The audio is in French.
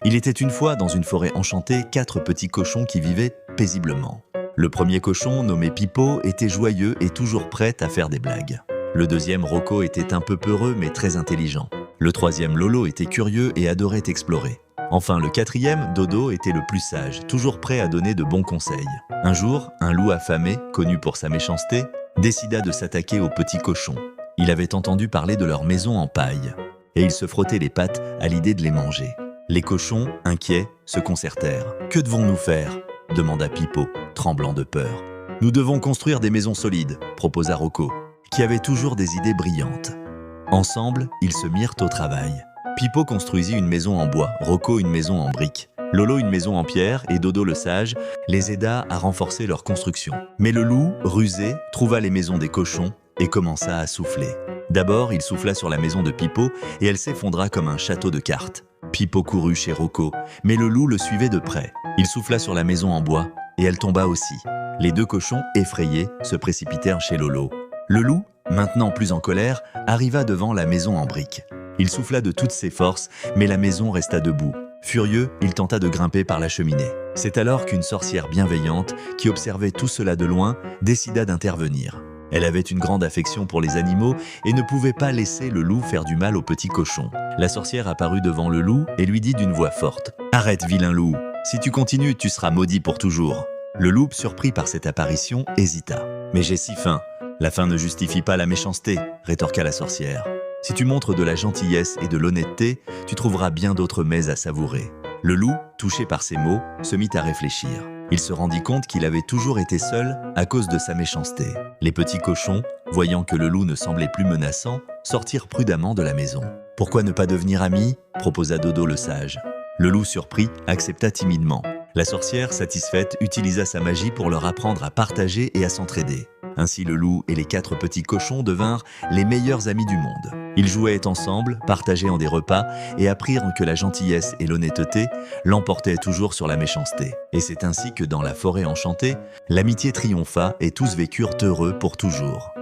Il était une fois dans une forêt enchantée 4 petits cochons qui vivaient paisiblement. Le premier cochon, nommé Pipo, était joyeux et toujours prêt à faire des blagues. Le deuxième, Rocco, était un peu peureux mais très intelligent. Le troisième, Lolo, était curieux et adorait explorer. Enfin, le quatrième, Dodo, était le plus sage, toujours prêt à donner de bons conseils. Un jour, un loup affamé, connu pour sa méchanceté, décida de s'attaquer aux petits cochons. Il avait entendu parler de leur maison en paille, et il se frottait les pattes à l'idée de les manger. Les cochons, inquiets, se concertèrent. « Que devons-nous faire ?» demanda Pipo, tremblant de peur. « Nous devons construire des maisons solides », proposa Rocco, qui avait toujours des idées brillantes. Ensemble, ils se mirent au travail. Pipo construisit une maison en bois, Rocco une maison en briques. Lolo une maison en pierre et Dodo le sage les aida à renforcer leur construction. Mais le loup, rusé, trouva les maisons des cochons et commença à souffler. D'abord, il souffla sur la maison de Pipo et elle s'effondra comme un château de cartes. Pipo courut chez Rocco, mais le loup le suivait de près. Il souffla sur la maison en bois et elle tomba aussi. Les deux cochons, effrayés, se précipitèrent chez Lolo. Le loup, maintenant plus en colère, arriva devant la maison en briques. Il souffla de toutes ses forces, mais la maison resta debout. Furieux, il tenta de grimper par la cheminée. C'est alors qu'une sorcière bienveillante, qui observait tout cela de loin, décida d'intervenir. Elle avait une grande affection pour les animaux et ne pouvait pas laisser le loup faire du mal au petit cochon. La sorcière apparut devant le loup et lui dit d'une voix forte « Arrête, vilain loup, si tu continues, tu seras maudit pour toujours. » Le loup, surpris par cette apparition, hésita. « Mais j'ai si faim. »« La faim ne justifie pas la méchanceté, » rétorqua la sorcière. « Si tu montres de la gentillesse et de l'honnêteté, tu trouveras bien d'autres mets à savourer. » Le loup, touché par ces mots, se mit à réfléchir. Il se rendit compte qu'il avait toujours été seul à cause de sa méchanceté. Les petits cochons, voyant que le loup ne semblait plus menaçant, sortirent prudemment de la maison. « Pourquoi ne pas devenir amis ?» proposa Dodo le sage. Le loup, surpris, accepta timidement. La sorcière, satisfaite, utilisa sa magie pour leur apprendre à partager et à s'entraider. Ainsi le loup et les 4 petits cochons devinrent les meilleurs amis du monde. Ils jouaient ensemble, partageaient en des repas et apprirent que la gentillesse et l'honnêteté l'emportaient toujours sur la méchanceté. Et c'est ainsi que dans la forêt enchantée, l'amitié triompha et tous vécurent heureux pour toujours.